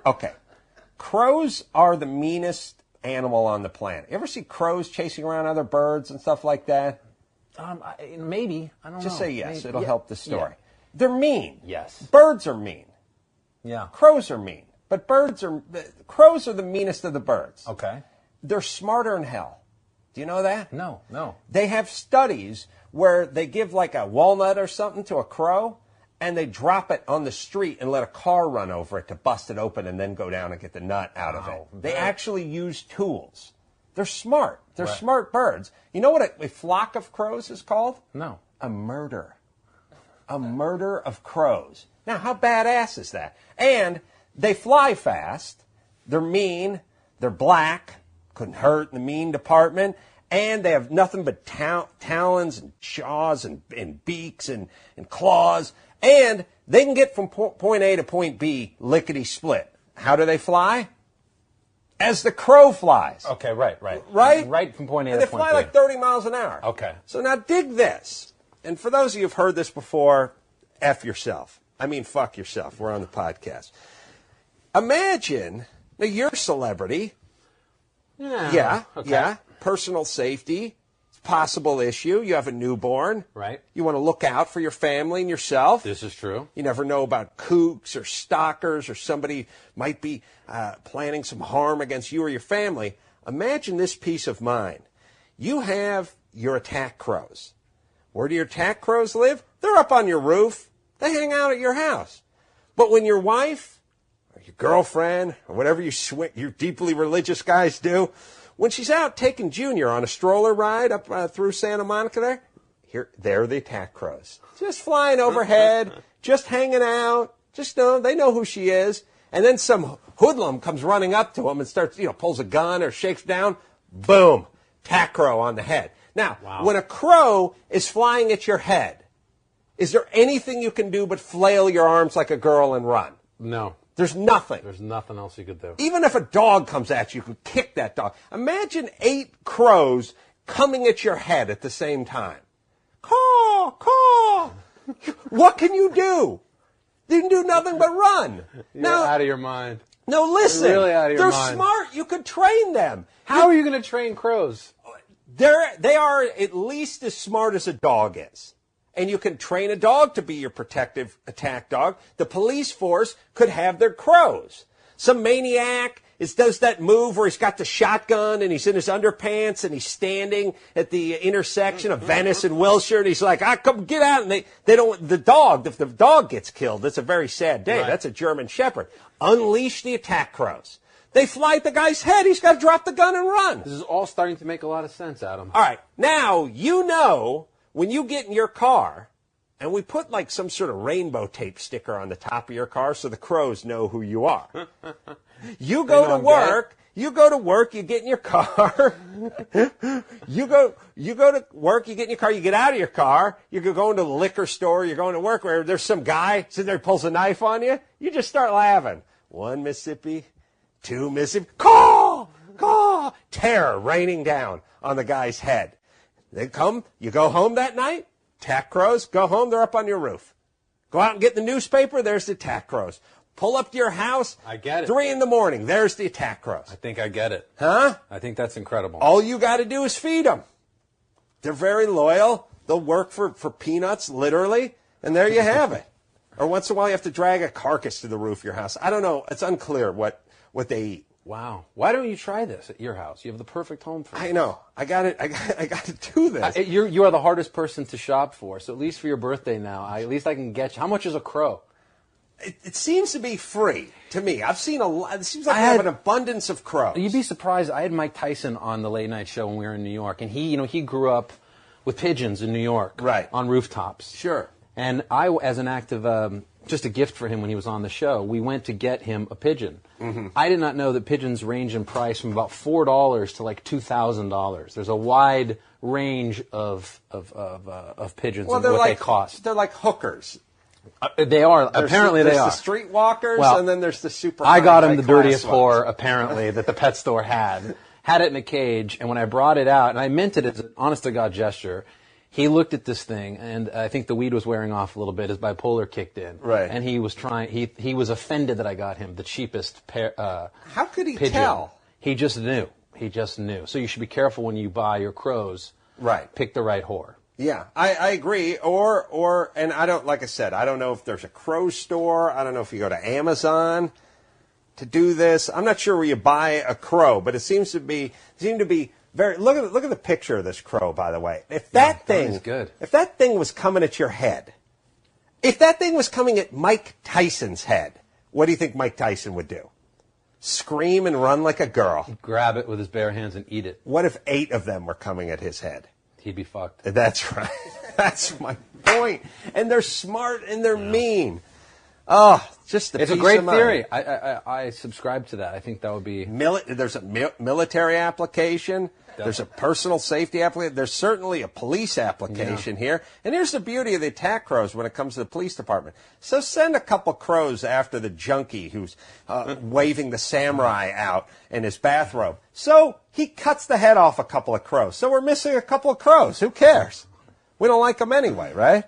okay. Crows are the meanest animal on the planet. You ever see crows chasing around other birds and stuff like that? Maybe. I don't know. Just say yes. Maybe. It'll help the story. Yeah. They're mean. Yes. Birds are mean. Yeah. Crows are mean. But crows are the meanest of the birds. Okay. They're smarter than hell. Do you know that? No. They have studies where they give like a walnut or something to a crow, and they drop it on the street and let a car run over it to bust it open and then go down and get the nut out of it. They actually use tools. They're smart. They're smart birds. You know what a flock of crows is called? No. A murder. A murder of crows. Now, how badass is that? And they fly fast. They're mean. They're black. Couldn't hurt in the mean department. And they have nothing but talons and jaws and beaks and claws. And they can get from point A to point B lickety-split. How do they fly? As the crow flies. Okay, right. Right from point A and to they point fly B. like 30 miles an hour. Okay. So now dig this. And for those of you who've heard this before, F yourself. I mean, fuck yourself. We're on the podcast. Imagine, now you're a celebrity. Yeah. Personal safety, possible issue. You have a newborn. Right. You want to look out for your family and yourself. This is true. You never know about kooks or stalkers or somebody might be planning some harm against you or your family. Imagine this peace of mind. You have your attack crows. Where do your attack crows live? They're up on your roof. They hang out at your house. But when your wife or your girlfriend or whatever you deeply religious guys do, when she's out taking Junior on a stroller ride up through Santa Monica there are the attack crows. Just flying overhead, just hanging out, they know who she is. And then some hoodlum comes running up to them and starts, pulls a gun or shakes down, boom, attack crow on the head. Now, when a crow is flying at your head, is there anything you can do but flail your arms like a girl and run? No. There's nothing. There's nothing else you could do. Even if a dog comes at you, you can kick that dog. Imagine 8 crows coming at your head at the same time. Caw, caw. What can you do? You can do nothing but run. You're out of your mind. No, listen. You're really out of your mind. They're smart. You could train them. How are you going to train crows? They are at least as smart as a dog is. And you can train a dog to be your protective attack dog. The police force could have their crows. Some maniac does that move where he's got the shotgun and he's in his underpants and he's standing at the intersection of Venice and Wilshire and he's like, come get out. And they don't, if the dog gets killed, that's a very sad day. Right. That's a German Shepherd. Unleash the attack crows. They fly at the guy's head. He's got to drop the gun and run. This is all starting to make a lot of sense, Adam. All right. Now, when you get in your car, and we put like some sort of rainbow tape sticker on the top of your car so the crows know who you are. You go to work, you get in your car. you go to work, you get in your car, you get out of your car, you're going to the liquor store, you're going to work where there's some guy sitting there pulls a knife on you, you just start laughing. 1 Mississippi, 2 Mississippi, caw, caw, terror raining down on the guy's head. They come, you go home that night, attack crows, go home, they're up on your roof. Go out and get the newspaper, there's the attack crows. Pull up to your house, I get it. 3 a.m, there's the attack crows. I think I get it. Huh? I think that's incredible. All you got to do is feed them. They're very loyal. They'll work for peanuts, literally, and there you have it. Or once in a while you have to drag a carcass to the roof of your house. I don't know. It's unclear what they eat. Wow. Why don't you try this at your house? You have the perfect home for it. I know. I got to do this. You are the hardest person to shop for, so at least for your birthday now, at least I can get you. How much is a crow? It seems to be free to me. I've seen a lot. It seems like I have an abundance of crows. You'd be surprised. I had Mike Tyson on the late night show when we were in New York, and he grew up with pigeons in New York, right, on rooftops. Sure. And I, as an act of just a gift for him when he was on the show, we went to get him a pigeon. Mm-hmm. I did not know that pigeons range in price from about $4 to like $2,000. There's a wide range of pigeons and what they cost. They're like hookers. They are. Apparently, they are. There's the streetwalkers, and then there's the super. I got him the dirtiest whore, apparently, that the pet store had. Had it in a cage, and when I brought it out, and I meant it as an honest-to-God gesture, He looked at this thing, and I think the weed was wearing off a little bit. His bipolar kicked in, right? And he was he was offended that I got him the cheapest How could he pigeon. tell? He just knew. He just knew. So you should be careful when you buy your crows. Right. Pick the right whore. Yeah, I agree. And I don't, like I said, I don't know if there's a crow store. I don't know if you go to Amazon to do this. I'm not sure where you buy a crow, but it seemed to be very. Look at the picture of this crow, by the way. If that thing was coming at your head, if that thing was coming at Mike Tyson's head, what do you think Mike Tyson would do? Scream and run like a girl. He'd grab it with his bare hands and eat it. What if 8 of them were coming at his head? He'd be fucked. That's right. That's my point. And they're smart and they're mean. Oh, just the It's a peace great of mind. theory. I subscribe to that. I think that would be... There's a military application. Definitely. There's a personal safety application. There's certainly a police application here. And here's the beauty of the attack crows when it comes to the police department. So send a couple crows after the junkie who's waving the samurai out in his bathrobe. So he cuts the head off a couple of crows. So we're missing a couple of crows. Who cares? We don't like them anyway, right?